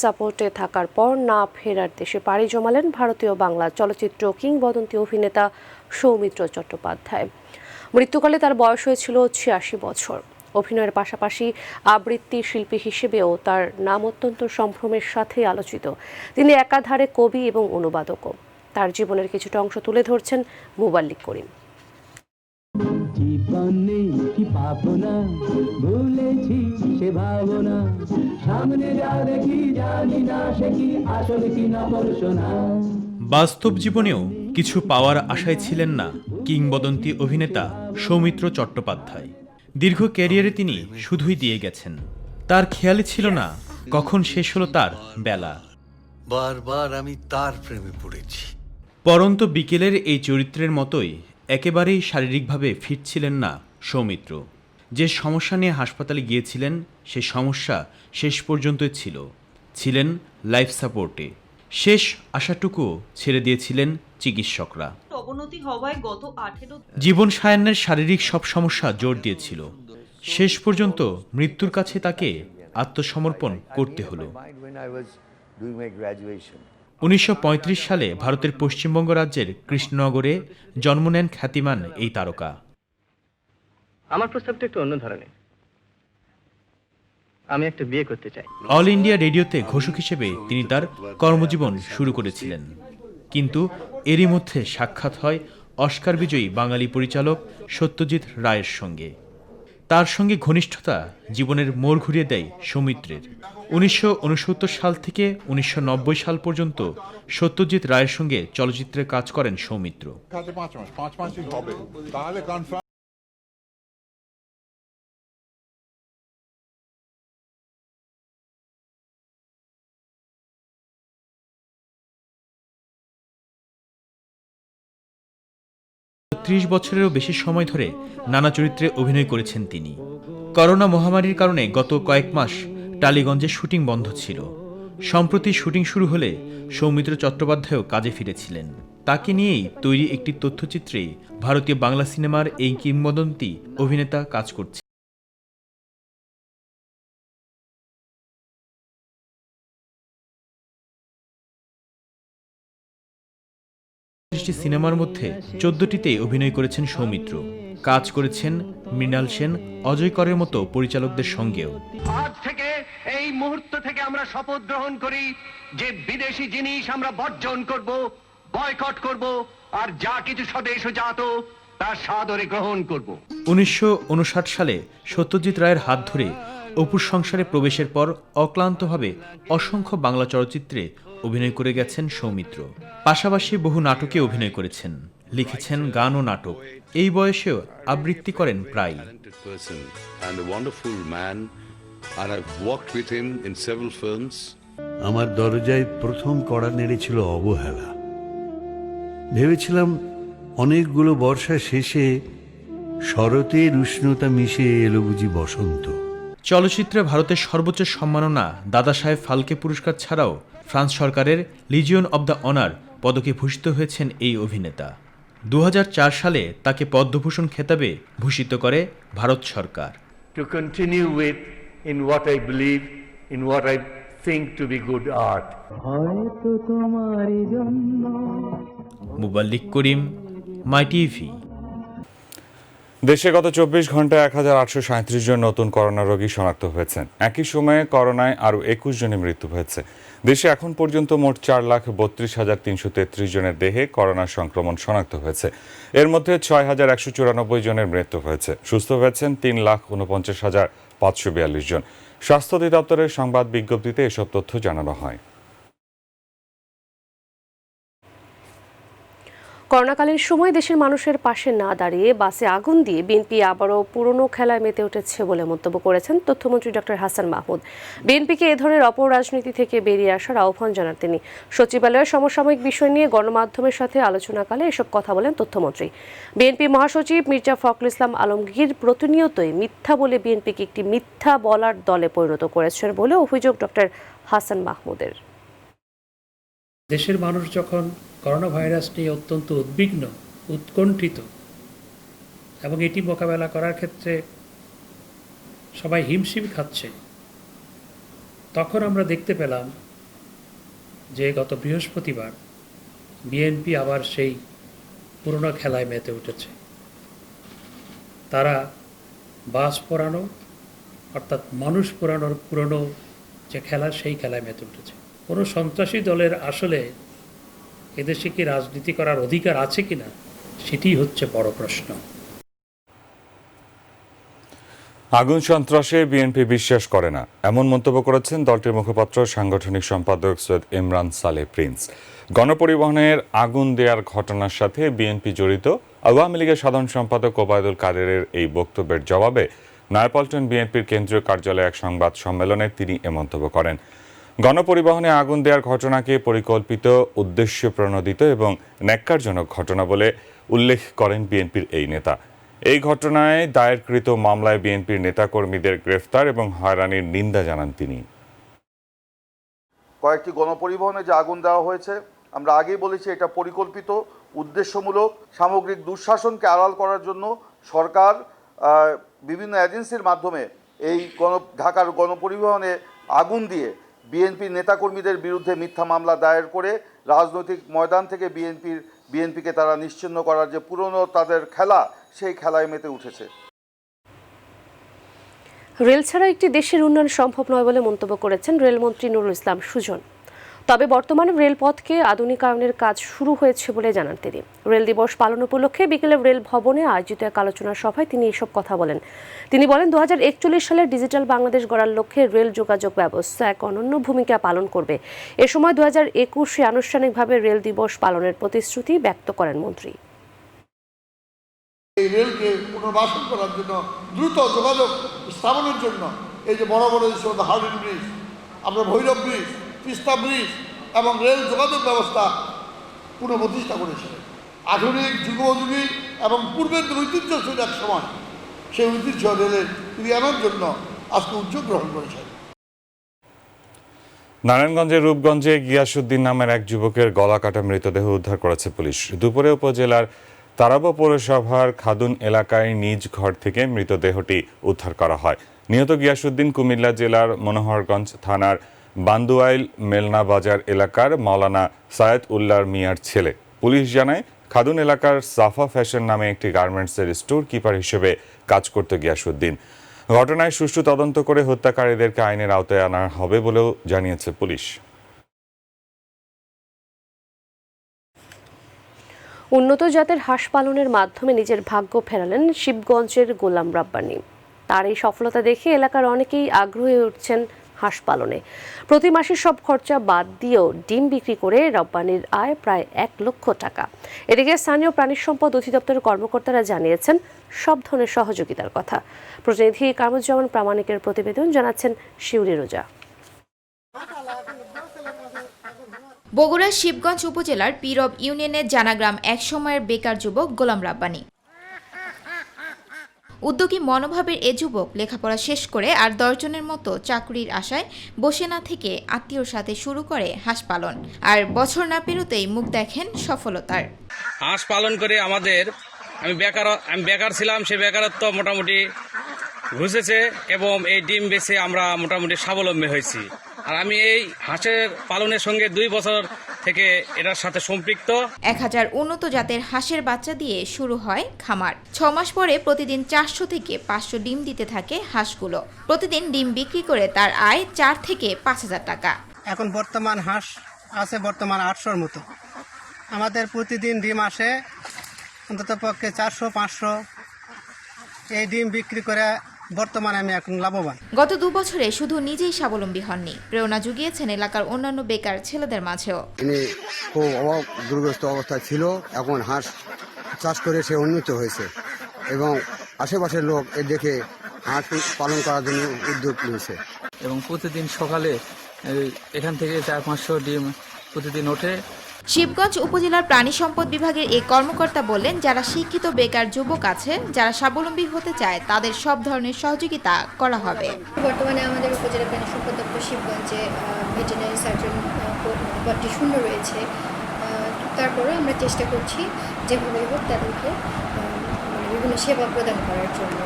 সাপোর্টে থাকার পর না ফেরার দেশে পাড়ি জমালেন ভারতীয় বাংলা চলচ্চিত্র কিংবদন্তি অভিনেতা সৌমিত্র চট্টোপাধ্যায়। মৃত্যুকালে তার বয়স হয়েছিল ৮৬ বছর। অভিনয়ের পাশাপাশি আবৃত্তি শিল্পী হিসেবেও তার নাম অত্যন্ত সম্ভ্রমের সাথে আলোচিত। তিনি একাধারে কবি এবং অনুবাদকও। তার জীবনের কিছুটা অংশ তুলে ধরছেন মুবাল্লিক করিম। জীবনে কি পাবো না, ভুলেছি সে ভাবনা, সামনে যা দেখি জানি না সে কি আসলে কি না পড়শোনা। বাস্তব জীবনেও কিছু পাওয়ার আশায় ছিলেন না কিংবদন্তি অভিনেতা সৌমিত্র চট্টোপাধ্যায়। দীর্ঘ ক্যারিয়ারে তিনি শুধুই দিয়ে গেছেন। তার খেয়ালই ছিল না কখন শেষ হলো তার বেলা। বারবার আমি তার প্রেমে পড়েছি। পরন্ত বিকেলের এই চরিত্রের মতোই একেবারেই শারীরিকভাবে ফিট ছিলেন না সৌমিত্র। যে সমস্যা নিয়ে হাসপাতালে গিয়েছিলেন সে সমস্যা শেষ পর্যন্তই ছিলেন লাইফ সাপোর্টে। শেষ আশাটুকু ছেড়ে দিয়েছিলেন চিকিৎসকরা। অবনতি হওয়ায় গত 18 জীবন সায়ান্নের শারীরিক সব সমস্যা জোর দিয়েছিল। শেষ পর্যন্ত মৃত্যুর কাছে তাকে আত্মসমর্পণ করতে হলো। 1935 সালে ভারতের পশ্চিমবঙ্গ রাজ্যের কৃষ্ণনগরে জন্ম নেন খ্যাতিমান এই তারকা। আমার প্রস্তাবটা একটু অন্য ধরনের। আমি একটা বিয়ে করতে চাই। অল ইন্ডিয়া রেডিওতে ঘোষক হিসেবে তিনি তার কর্মজীবন শুরু করেছিলেন, কিন্তু এরই মধ্যে সাক্ষাৎ হয় অস্কার বিজয়ী বাঙালি পরিচালক সত্যজিৎ রায়ের সঙ্গে। তার সঙ্গে ঘনিষ্ঠতা জীবনের মোড় ঘুরিয়ে দেয় সৌমিত্রের। 1969 সাল থেকে 1990 সাল পর্যন্ত সত্যজিৎ রায়ের সঙ্গে চলচ্চিত্রে কাজ করেন সৌমিত্র। 30 বছরেরও বেশি সময় ধরে নানা চরিত্রে অভিনয় করেছেন তিনি। করোনা মহামারীর কারণে গত কয়েক মাস টালিগঞ্জে শুটিং বন্ধ ছিল। সম্প্রতি শুটিং শুরু হলে সৌমিত্র চট্টোপাধ্যায়ও কাজে ফিরেছিলেন। তাকে নিয়েই তৈরি একটি তথ্যচিত্রে ভারতীয় বাংলা সিনেমার এই কিংবদন্তি অভিনেতা কাজ করছে। সিনেমার মধ্যে 14টিতে অভিনয় করেছেন সৌমিত্র। কাজ করেছেন মৃণাল সেন, অজয় করের মতো পরিচালকদের সঙ্গেও। আজ থেকে এই এই মুহূর্ত থেকে আমরা শপথ গ্রহণ করি যে বিদেশি জিনিস আমরা বর্জন করব, বয়কট করব, আর যা কিছু স্বদেশজাত তা সাদরে গ্রহণ করব। 1959 সালে সত্যজিৎ রায়ের হাত ধরে অপুর সংসারে প্রবেশের পর অক্লান্তভাবে অসংখ্য বাংলা চলচ্চিত্রে অভিনয় করে গেছেন সৌমিত্র। পাশাপাশি বহু নাটকে অভিনয় করেছেন, লিখেছেন গান ও নাটক। এই বয়সেও আবৃত্তি করেন প্রায়। আমার দরজায় প্রথম কড়া নেড়েছিল অবহেলা। ভেবেছিলাম অনেকগুলো বর্ষা শেষে শরতের উষ্ণতা মিশে এলো বুঝি বসন্ত। চলচ্চিত্রে ভারতের সর্বোচ্চ সম্মাননা দাদা সাহেব ফালকে পুরস্কার ছাড়াও ফ্রান্স সরকারের লিজিয়ন অব দ্য অনার পদকে ভূষিত হয়েছেন এই অভিনেতা। 2004 সালে তাকে পদ্মভূষণ খেতাবে ভূষিত করে ভারত সরকার। To continue with in what I believe, in what I think to be good art. হয়তো তোমারই জন্য। মুবাল্লিক করিম, মাই টিভি। দেশে গত 24 ঘন্টায় 1837 জন নতুন করোনা রোগী শনাক্ত হয়েছেন। একই সময়ে করোনায় আরও 21 জনের মৃত্যু হয়েছে। দেশে এখন পর্যন্ত মোট 4,32,333 জনের দেহে করোনা সংক্রমণ শনাক্ত হয়েছে। এর মধ্যে 6,194 জনের মৃত্যু হয়েছে। সুস্থ হয়েছেন 3,49,542 জন। স্বাস্থ্য অধিদপ্তরের সংবাদ বিজ্ঞপ্তিতে এসব তথ্য জানানো হয়। করোনাকালীন সময় দেশের মানুষের পাশে না দাঁড়িয়ে বাসে আগুন দিয়ে বিএনপি আবারও পুরনো খেলায় মেতে উঠেছে বলে মন্তব্য করেছেন তথ্যমন্ত্রী ডক্টর হাসান মাহমুদ। বিএনপিকে এ ধরনের অপরাজনীতি থেকে বেরিয়ে আসার আহ্বান জানান তিনি। সচিবালয়ের সমসাময়িক বিষয় নিয়ে গণমাধ্যমের সাথে আলোচনাকালে এসব কথা বলেন তথ্যমন্ত্রী। বিএনপি মহাসচিব মির্জা ফখরুল ইসলাম আলমগীর প্রতিনিয়তই মিথ্যা বলে বিএনপিকে একটি মিথ্যা বলার দলে পরিণত করেছেন বলে অভিযোগ ডক্টর হাসান মাহমুদের। দেশের মানুষ যখন করোনা ভাইরাস নিয়ে অত্যন্ত উদ্বিগ্ন, উৎকণ্ঠিত এবং এটি মোকাবেলা করার ক্ষেত্রে সবাই হিমশিম খাচ্ছে, তখন আমরা দেখতে পেলাম যে গত বৃহস্পতিবার বিএনপি আবার সেই পুরনো খেলায় মেতে উঠেছে। তারা বাস পোড়ানো অর্থাৎ মানুষ পোড়ানোর পুরনো যে খেলা, সেই খেলায় মেতে উঠেছে। কোনো সন্ত্রাসী দলের আসলে এদেশে কি রাজনীতি করার অধিকার আছে কিনা, সেটি হচ্ছে বড় প্রশ্ন। আগুন সন্ত্রাসে বিএনপি বিশ্বাস করে না, এমন মন্তব্য করেছেন দলটির মুখপাত্র সাংগঠনিক সম্পাদক সৈয়দ ইমরান সালেহ প্রিন্স। গণপরিবহনের আগুন দেওয়ার ঘটনার সাথে বিএনপি জড়িত আওয়ামী লীগের সাধারণ সম্পাদক ওবায়দুল কাদেরের এই বক্তব্যের জবাবে নয়াপল্টন বিএনপির কেন্দ্রীয় কার্যালয়ে এক সংবাদ সম্মেলনে তিনি এ মন্তব্য করেন। গণপরিবহনে আগুন দেওয়ার ঘটনাকে পরিকল্পিত, উদ্দেশ্য প্রণোদিত এবং ন্যাক্কারজনক ঘটনা বলে উল্লেখ করেন বিএনপির এই নেতা। এই ঘটনায় দায়েরকৃত মামলায় বিএনপির নেতাকর্মীদের গ্রেফতার এবং হয়রানির নিন্দা জানান তিনি। কয়েকটি গণপরিবহনে যে আগুন দেওয়া হয়েছে, আমরা আগেই বলেছি এটা পরিকল্পিত, উদ্দেশ্যমূলক। সামগ্রিক দুঃশাসনকে আড়াল করার জন্য সরকার বিভিন্ন এজেন্সির মাধ্যমে এই ঢাকার গণপরিবহনে আগুন দিয়ে বিএনপি নেতাকর্মীদের বিরুদ্ধে মিথ্যা মামলা দায়ের করে রাজনৈতিক ময়দান থেকে বিএনপিকে তারা নিশ্চিহ্ন করার যে পুরনো তাদের খেলা, সেই খেলায় মেতে উঠেছে। রেল ছাড়া একটি দেশের উন্নয়ন সম্ভব নয় বলে মন্তব্য করেছেন রেলমন্ত্রী নুরুল ইসলাম সুজন। তবে বর্তমানে রেলপথকে আধুনিকায়নের কাজ শুরু হয়েছে বলে জানান তিনি। রেল দিবস পালন উপলক্ষে বিকেলে রেল ভবনে আয়োজিত এক আলোচনা সভায় তিনি এসব কথা বলেন। তিনি বলেন 2041 সালের ডিজিটাল বাংলাদেশ গড়ার লক্ষ্যে রেল যোগাযোগ ব্যবস্থা এক অনন্য ভূমিকা পালন করবে। এ সময় 2021 আনুষ্ঠানিকভাবে রেল দিবস পালনের প্রতিশ্রুতি ব্যক্ত করেন মন্ত্রী। এই রেলকে পুনর্বাসন করার জন্য, দ্রুত যোগাযোগ স্থাপনের জন্য এই যে বড় বড় হার্ডিন ব্রিজ, আমরা ভৈরব ব্রিজ, তিস্তা ব্রিজ এবং রেল যোগাযোগ ব্যবস্থা পুনঃপ্রতিষ্ঠা করেছিলেন। আধুনিক যুগোপযোগী এবং পূর্বের যে ঐতিহ্য ছিল এক সময়, সেই ঐতিহ্য রেলের তিনি আনার জন্য আজকে উদ্যোগ গ্রহণ করেছেন। নারায়ণগঞ্জের রূপগঞ্জে গিয়াসউদ্দিন নামের এক যুবকের গলা কাটা মৃতদেহ উদ্ধার করেছে পুলিশ। দুপুরে উপজেলার তারাব পৌরসভার খাদুন এলাকায় নিজ ঘর থেকে মৃতদেহটি উদ্ধার করা হয়। নিহত গিয়াসউদ্দিন কুমিল্লা জেলার মনোহরগঞ্জ থানার বান্দুয়াইল মেলনা বাজার এলাকার মাওলানা সায়েদ উল্লাহ মিয়ার ছেলে। পুলিশ জানায় খাদুন এলাকার সাফা ফ্যাশন নামে একটি গার্মেন্টসের স্টোর কিপার হিসেবে কাজ করত গিয়াসউদ্দিন। ঘটনায় সুষ্ঠু তদন্ত করে হত্যাকারীদেরকে আইনের আওতায় আনা হবে বলেও জানিয়েছে পুলিশ। উন্নত জাতের হাঁস পালনের মাধ্যমে নিজের ভাগ্য ফেরালেন শিবগঞ্জের গোলাম রাব্বানী। তার এই সফলতা দেখে এলাকার অনেকেই আগ্রহী উঠছেন হাঁস পালনে। প্রতি মাসে সব খরচা বাদ দিয়েও ডিম বিক্রি করে রাব্বানীর আয় প্রায় 1 লক্ষ টাকা। এদিকে স্থানীয় প্রাণী সম্পদ অধিদপ্তরের কর্মকর্তারা জানিয়েছেন সব ধরনের সহযোগিতার কথা। প্রতিনিধি কামরুজ্জামান প্রামাণিকের প্রতিবেদন জানাচ্ছেন শিউলি রোজা। বগুড়ার শিবগঞ্জ উপজেলার পীরব ইউনিয়নের জানাগ্রাম একসময়ের বেকার যুবক গোলাম রাব্বানী। উদ্যোগী মনোভাবের এ যুবক লেখাপড়া শেষ করে আর 10 জনের মতো চাকরির আশায় বসে না থেকে আত্মীয়র সাথে শুরু করে হাঁস পালন। আর বছর না পেরোতেই মুখ দেখেন সফলতার। হাঁস পালন করে আমি বেকার ছিলাম, সে বেকারত্ব মোটামুটি ঘুষেছে এবং এই ডিম বেচে আমরা মোটামুটি স্বাবলম্বী হয়েছি। আর আমি এই হাঁসের পালনের সঙ্গে 2 বছর থেকে এটার সাথে সম্পৃক্ত। 1000 উন্নত জাতের হাঁসের বাচ্চা দিয়ে শুরু হয় খামার। 6 মাস পরে প্রতিদিন 400 থেকে 500 ডিম দিতে থাকে হাঁসগুলো। প্রতিদিন ডিম বিক্রি করে তার আয় 4 থেকে 5000 টাকা। এখন বর্তমান হাঁস আছে 800-র মতো। আমাদের প্রতিদিন ডিম আসে অন্তত পক্ষে 400-500। এই ডিম বিক্রি করে বর্তমানে আমি এখন লাভবান। গত 2 বছরে শুধু নিজেই স্বাবলম্বী হননি, প্রেরণা জুগিয়েছেন এলাকার অন্যান্য বেকার ছেলেদের মাঝেও। তিনি খুব অভাব দুর্গস্ত অবস্থায় ছিল, এখন হাঁস চাষ করে সে উন্নত হয়েছে এবং আশেপাশের লোক এ দেখে হাঁস পালন করার জন্য উদ্যোগ নিয়েছে। এবং প্রতিদিন সকালে এখান থেকে 400-500 ডিম প্রতিদিন ওঠে। শিবগঞ্জ উপজেলার প্রাণী সম্পদ বিভাগের এই কর্মকর্তা বললেন, যারা শিক্ষিত বেকার যুবক আছে, যারা স্বাবলম্বী হতে চায়, তাদের সব ধরনের সহযোগিতা করা হবে। বর্তমানে আমাদের উপজেলা প্রাণী সম্পদ দপ্তর শিবগঞ্জে ভেটেরিনারি সার্জন পদটি শূন্য রয়েছে। তারপরেও আমরা চেষ্টা করছি যেভাবে হোক তাদেরকে বিভিন্ন সেবা প্রদান করার জন্য।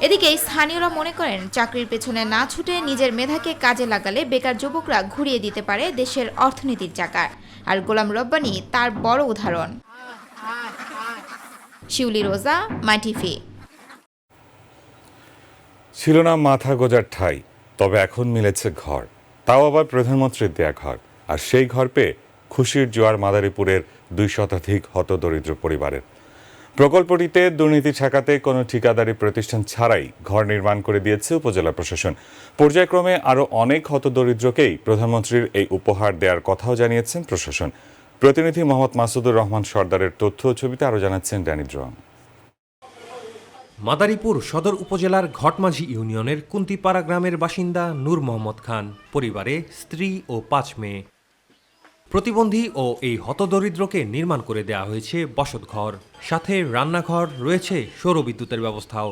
এদিকে স্থানীয়রা মনে করেন, চাকরির পেছনে না ছুটে নিজের মেধাকে কাজে লাগালে বেকার যুবকরা ঘুরিয়ে দিতে পারে দেশের অর্থনীতির চাকা। আর গোলাম রাব্বানী তার বড় উদাহরণ। শিউলি রোজা, মাইটিভি। ছিল না মাথা গোজার ঠাঁই, তবে এখন মিলেছে ঘর, তাও আবার প্রধানমন্ত্রীর দেয়া ঘর। আর সেই ঘর পেয়ে খুশির জোয়ার মাদারীপুরের 2 শতাধিক হতদরিদ্র পরিবারের। প্রকল্পটিতে দুর্নীতি ঠেকাতে কোনো ঠিকাদারি প্রতিষ্ঠান ছাড়াই ঘর নির্মাণ করে দিয়েছে উপজেলা প্রশাসন। পর্যায়ক্রমে আরও অনেক হতদরিদ্রকেই প্রধানমন্ত্রীর এই উপহার দেওয়ার কথাও জানিয়েছেন প্রশাসন। প্রতিনিধি মোহাম্মদ মাসুদুর রহমান সর্দারের তথ্য ও ছবিতে আরও জানাচ্ছেন ড্যানি ড্রং। মাদারীপুর সদর উপজেলার ঘটমাঝি ইউনিয়নের কুন্তিপাড়া গ্রামের বাসিন্দা নূর মোহাম্মদ খান পরিবারে স্ত্রী ও 5 মেয়ে। প্রতিবন্ধী ও এই হতদরিদ্রকে নির্মাণ করে দেওয়া হয়েছে বসতঘর, সাথে রান্নাঘর, রয়েছে সৌরবিদ্যুতের ব্যবস্থাও।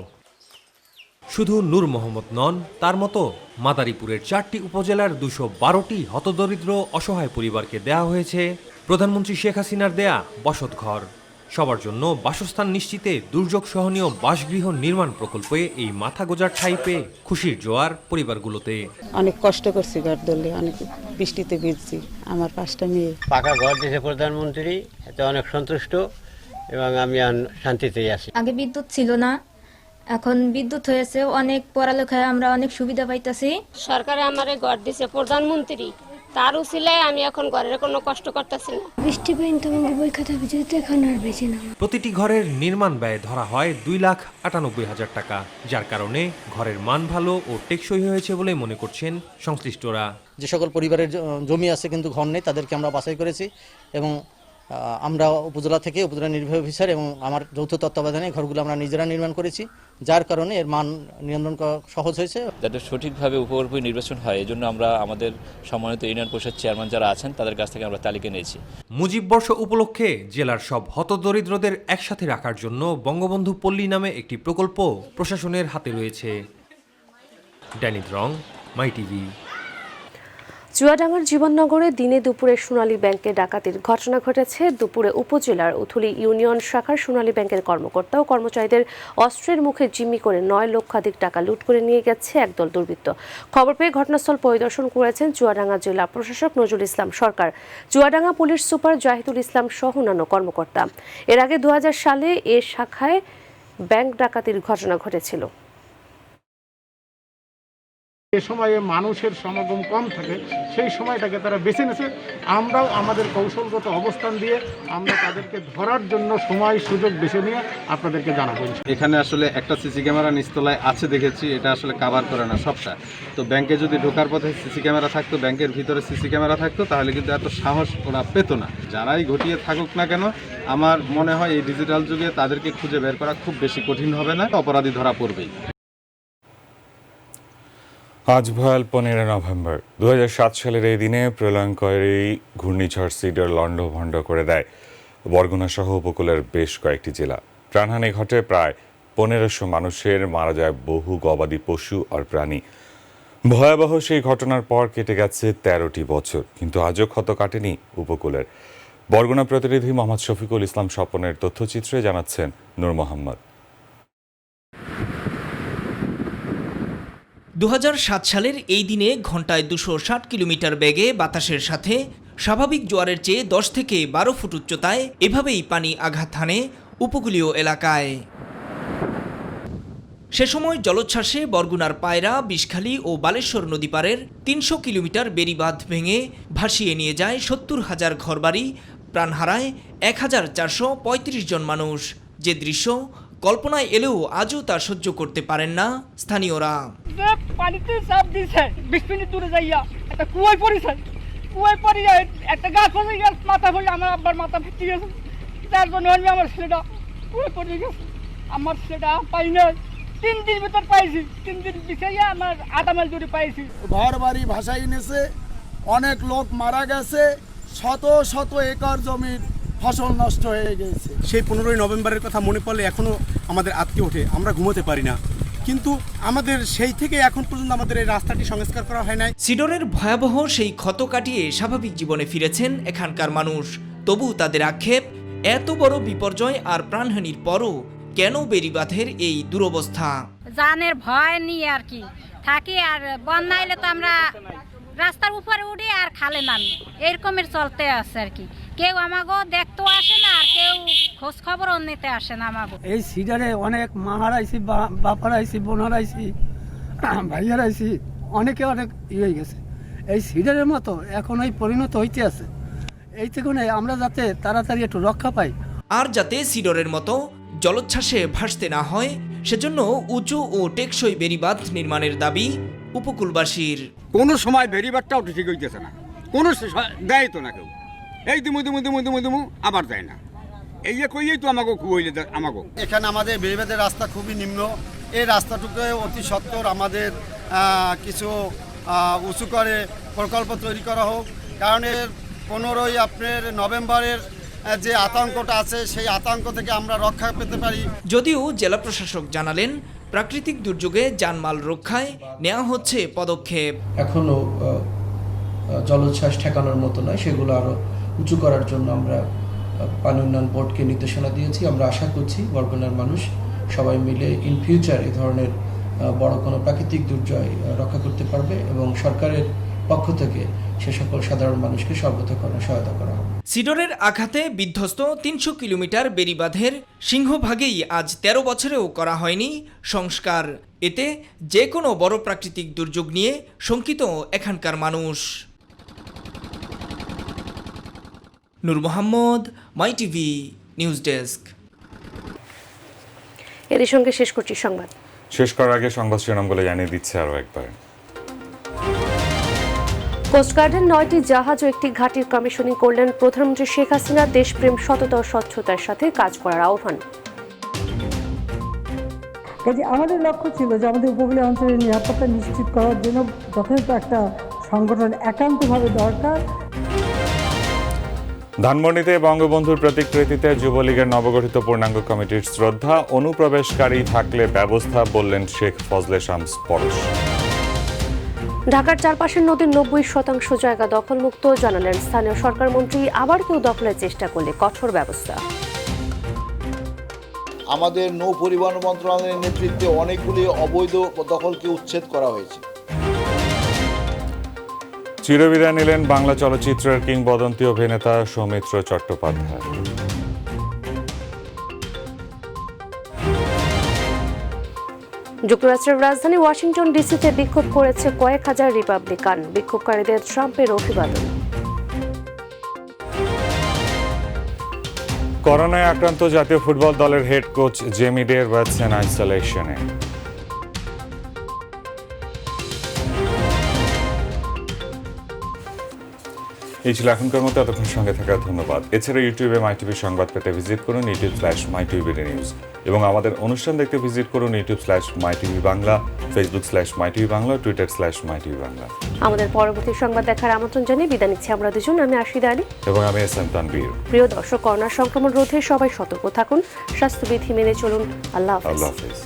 শুধু নূর মোহাম্মদ নন, তার মতো মাদারীপুরের 4টি উপজেলার 212টি হতদরিদ্র অসহায় পরিবারকে দেওয়া হয়েছে প্রধানমন্ত্রী শেখ হাসিনার দেয়া বসতঘর। সবার জন্য বাসস্থান নিশ্চিতে দুর্যোগ সহনীয় বাসগৃহ নির্মাণ প্রকল্পে এই মাথা গোজার ঠাঁই পেয়ে খুশির জোয়ার পরিবারগুলোতে। অনেক কষ্ট করছি ঘর ধরলে, অনেক বৃষ্টিতে ভিজছি। আমার 5টা মেয়ে। পাকা ঘর দিয়েছে প্রধানমন্ত্রী, এতে অনেক সন্তুষ্ট এবং আমি শান্তিতেই আছি। আগে বিদ্যুৎ ছিল না, এখন বিদ্যুৎ হয়েছে, অনেক পড়ালেখায় আমরা অনেক সুবিধা পাইতেছি। সরকারে আমারে ঘর দিয়েছে প্রধানমন্ত্রী, তার উসিলায় আমি এখন ঘরের কোনো কষ্ট করতেছি না। বৃষ্টি পাইন তো বই খাতা ভিজতে এখন আর বেশি না। প্রতিটি ঘরের নির্মাণ ব্যয় ধরা হয় 2,98,000 টাকা, যার কারণে ঘরের মান ভালো ও টেকসই হয়েছে বলে মনে করছেন সংশ্লিষ্টরা। যে সকল পরিবারের জমি আছে কিন্তু ঘর নেই, তাদেরকে আমরা বাছাই করেছি এবং আমরা উপজেলা থেকে উপজেলা নির্বাহী অফিসার এবং আমার যৌথ তত্ত্বাবধানে ঘরগুলো আমরা নিজেরা নির্মাণ করেছি, যার কারণে এর মান নিয়ন্ত্রণ করা সহজ হয়েছে। যাতে সঠিকভাবে উপকল্প নির্বাচন হয়, এজন্য আমরা আমাদের সম্মানিত ইউনিয়ন পরিষদ চেয়ারম্যান যারা আছেন তাদের কাছ থেকে আমরা তালিকা নিয়েছি। মুজিব বর্ষ উপলক্ষে জেলার সব হতদরিদ্রদের একসাথে রাখার জন্য বঙ্গবন্ধু পল্লী নামে একটি প্রকল্প প্রশাসনের হাতে রয়েছে। Danny Drong, my TV. চুয়াডাঙ্গার জীবননগরে দিনে দুপুরে সোনালী ব্যাংকে ডাকাতির ঘটনা ঘটেছে। দুপুরে উপজেলার উথুলি ইউনিয়ন শাখার সোনালী ব্যাংকের কর্মকর্তা ও কর্মচারীদের অস্ত্রের মুখে জিম্মি করে 9 লক্ষাধিক টাকা লুট করে নিয়ে গেছে একদল দুর্বৃত্ত। খবর পেয়ে ঘটনাস্থল পরিদর্শন করেছেন চুয়াডাঙ্গা জেলা প্রশাসক নজরুল ইসলাম সরকার, চুয়াডাঙ্গা পুলিশ সুপার জাহিদুল ইসলাম সহ অন্যান্য কর্মকর্তা। এর আগে 2000 সালে এ শাখায় ব্যাংক ডাকাতির ঘটনা ঘটেছিল। যে সময়ে মানুষের সমাগম কম থাকে সেই সময়টাকে তারা বেছে নিয়েছে। আমরাও আমাদের কৌশলগত অবস্থান দিয়ে আমরা তাদেরকে ধরার জন্য সময় সুযোগ বেছে নিয়ে আপনাদেরকে জানাবো। এখানে আসলে একটা সিসি ক্যামেরা নিচতলায় আছে দেখেছি, এটা আসলে কভার করে না সবটা। তো ব্যাংকে যদি ঢোকার পথে সিসি ক্যামেরা থাকতো, ব্যাংকের ভিতরে সিসি ক্যামেরা থাকতো, তাহলে কিন্তু এত সাহস ওরা পেত না। যারাই ঘটিয়ে থাকুক না কেন, আমার মনে হয় এই ডিজিটাল যুগে তাদেরকে খুঁজে বের করা খুব বেশি কঠিন হবে না, অপরাধী ধরা পড়বেই। আজ ভয়াল 15 নভেম্বর 2007 সালের এই দিনে প্রলয়ঙ্কর এই ঘূর্ণিঝড় সিডর লণ্ডভণ্ড করে দেয় বরগুনা সহ উপকূলের বেশ কয়েকটি জেলা। প্রাণহানি ঘটে প্রায় 1500 মানুষের, মারা যায় বহু গবাদি পশু আর প্রাণী। ভয়াবহ সেই ঘটনার পর কেটে গেছে 13টি বছর, কিন্তু আজও ক্ষত কাটেনি উপকূলের। বরগুনা প্রতিনিধি মোহাম্মদ শফিকুল ইসলাম স্বপনের তথ্যচিত্রে জানাচ্ছেন নূর মোহাম্মদ। 2007 সালের এই দিনে ঘন্টায় 260 কিলোমিটার বেগে বাতাসের সাথে স্বাভাবিক জোয়ারের চেয়ে 10 থেকে 12 ফুট উচ্চতায় এভাবেই পানি আঘাত হানে উপকূলীয় এলাকায়। সে সময় জলোচ্ছ্বাসে বরগুনার পায়রা, বিষখালী ও বালেশ্বর নদী পারের 300 কিলোমিটার বেড়িবাঁধ ভেঙে ভাসিয়ে নিয়ে যায় 70,000 ঘরবাড়ি, প্রাণ হারায় 1435 জন মানুষ। যে দৃশ্য কল্পনায় এলেও আজও তা সহ্য করতে পারেন না স্থানীয়রা। পানিতে চাপ দিছে, 20 মিনিট দূরে যাইয়া একটা কুয়ায় পড়েছে, কুয়ায় পড়ে একটা গাছ পড়ে গেছে, মাথা পড়ে আমার আব্বার মাথা ফেটে গেছে। তার জন্য আমি আমার ছেলেটা কুয়ায় পড়ে গেছে। আমার ছেলেটা পাই না, 3 দিন ভিতর পাইছি, 3 দিন পিছিয়ে আমার আধা মাইল দূরে পাইছি। ঘর বাড়ি ভাসাই নিয়েছে, অনেক লোক মারা গেছে, শত শত একর জমির ফসল নষ্ট হয়ে গেছে। সেই 15ই নভেম্বরের কথা মনে পড়লে এখনো আমাদের আটকে ওঠে, আমরা ঘুমোতে পারি না। কিন্তু আমাদের সেই থেকে এখন পর্যন্ত আমাদের এই রাস্তাটি সংস্কার করা হয় নাই। সিডরের ভয়াবহ সেই ক্ষত কাটিয়ে স্বাভাবিক জীবনে ফিরেছেন এখানকার মানুষ। তবু তাদের আক্ষেপ, এত বড় বিপর্যয় আর প্রাণহানির পরও কেন বেড়িবাঁধের এই দুরবস্থা। জানের ভয় নিয়ে আর কি থাকি, আর বন্যা এলে তো আমরা রাস্তার উপরে উঠি আর খালে নামি, এরকমের চলতে আছে আর কি। কেউ আমাগো দেখতেও আসে না, আর কেউ খোঁজ খবরও নিতে আসে না আমাগো। এই সিডারে অনেক মা হারাইছি, বাপ হারাইছি, বোন হারাইছি, ভাই হারাইছি, অনেকে অনেক হয়ে গেছে। এই সিডারের মতো এখন এই পরিণত হইতে আছে। এই থেকে আমরা যাতে তাড়াতাড়ি একটু রক্ষা পাই, আর যাতে সিডরের মতো জলোচ্ছ্বাসে ভাসতে না হয়, সেজন্য উঁচু ও টেকসই বেড়িবাঁধ নির্মাণের দাবি উপকূলবাসীর। কোনো সময় বেড়িবাঁধটাও ঠিক হইতেছে না, কোনো দেয় তো না কেউ। এই দিমু দিমু দিমু দিমু দিমু আবার দেয় না, এই যে কইয়েই তো আমাকে খুবইলে আমাকে। এখানে আমাদের বেড়িবাঁধের রাস্তা খুবই নিম্ন। এই রাস্তাটুকু অতি সত্বর আমাদের কিছু উঁচু করে প্রকল্প তৈরি করা হোক, কারণ এর 15ই আপনার নভেম্বরের যে আতঙ্কটা আছে, সেই আতঙ্ক থেকে আমরা রক্ষা পেতে পারি। যদিও জেলা প্রশাসক জানালেন, প্রাকৃতিক দুর্যোগে জানমাল রক্ষায় নেওয়া হচ্ছে পদক্ষেপ। এখনো জলোচ্ছ্বাস ঠেকানোর মতো নয়, সেগুলো আরো উঁচু করার জন্য আমরা পানি উন্নয়ন বোর্ডকে নির্দেশনা দিয়েছি। আমরা আশা করছি বরগুনার মানুষ সবাই মিলে ইন ফিউচার এই ধরনের বড় কোনো প্রাকৃতিক দুর্যোগ রক্ষা করতে পারবে এবং সরকারের পক্ষ থেকে সে সকল সাধারণ মানুষকে সর্বতোভাবে সহায়তা করা হবে। সিডরের আঘাতে বিধ্বস্ত 300 কিলোমিটার বেড়িবাঁধের সিংহভাগেই আজ 13 বছরেও করা হয়নি সংস্কার। এতে যে কোনো বড় প্রাকৃতিক দুর্যোগ নিয়ে শঙ্কিত এখানকার মানুষ। নূর মোহাম্মদ, মাই টিভি নিউজ ডেস্ক। এর সঙ্গে শেষ করছি সংবাদ। শেষ করার আগে সংবাদ শিরোনামগুলো জানিয়ে দিচ্ছে আরও একবার। কোস্টগার্ডের 9টি জাহাজ ও একটি ঘাঁটির কমিশনিং করলেন প্রধানমন্ত্রী শেখ হাসিনা। দেশপ্রেম, সততা ও স্বচ্ছতার সাথে কাজ করার আহ্বান। কাজে আমাদের লক্ষ্য ছিল যে আমাদের উপকূলীয় অঞ্চলের নিরাপত্তা নিশ্চিত করার জন্য যথেষ্ট একটা সংগঠন একান্তভাবে দরকার। ধানমন্ডিতে বঙ্গবন্ধুর প্রতিকৃতিতে যুবলীগের নবগঠিত পূর্ণাঙ্গ কমিটির শ্রদ্ধা। অনুপ্রবেশকারী থাকলে ব্যবস্থা, বললেন শেখ ফজলে শামস পরশ। ঢাকার চারপাশের নদীর 90% জায়গা দখলমুক্ত, জানালেন স্থানীয় সরকার মন্ত্রী। আবার কেউ দখলের চেষ্টা করলে কঠোর ব্যবস্থা। আমাদের নৌ পরিবহন মন্ত্রণালয়ের নেতৃত্বে অনেকগুলি অবৈধ দখলকে উচ্ছেদ করা হয়েছে। চিরবিদায় নিলেন বাংলা চলচ্চিত্রের কিংবদন্তি অভিনেতা সৌমিত্র চট্টোপাধ্যায়। যুক্তরাষ্ট্রের রাজধানী ওয়াশিংটন ডিসিতে বিক্ষোভ করেছে কয়েক হাজার রিপাবলিকান। বিক্ষোভকারীদের ট্রাম্পের অভিবাদন। করোনায় আক্রান্ত জাতীয় ফুটবল দলের হেড কোচ জেমি ডের রয়েছেন আইসোলেশনে। এই ছিল এখনকার মতো, এতক্ষণ সঙ্গে থাকার ধন্যবাদ। এছাড়া ইউটিউবে মাই টিভি সংবাদ পেতে ভিজিট করুন youtube/mytvnieuws এবং আমাদের অনুষ্ঠান দেখতে ভিজিট করুন youtube/mytvbangla, facebook/mytvbangla, twitter/mytvbangla। আমাদের পরবর্তী সংবাদ দেখার আমন্ত্রণ জানিয়ে বিদায় নিচ্ছি আমরা দুজন। আমি আশিদা আলী এবং আমি এস এম তানভীর। প্রিয় দর্শক, করোনা সংক্রমণ রোধে সবাই সতর্ক থাকুন, স্বাস্থ্যবিধি মেনে চলুন। আল্লাহ হাফেজ।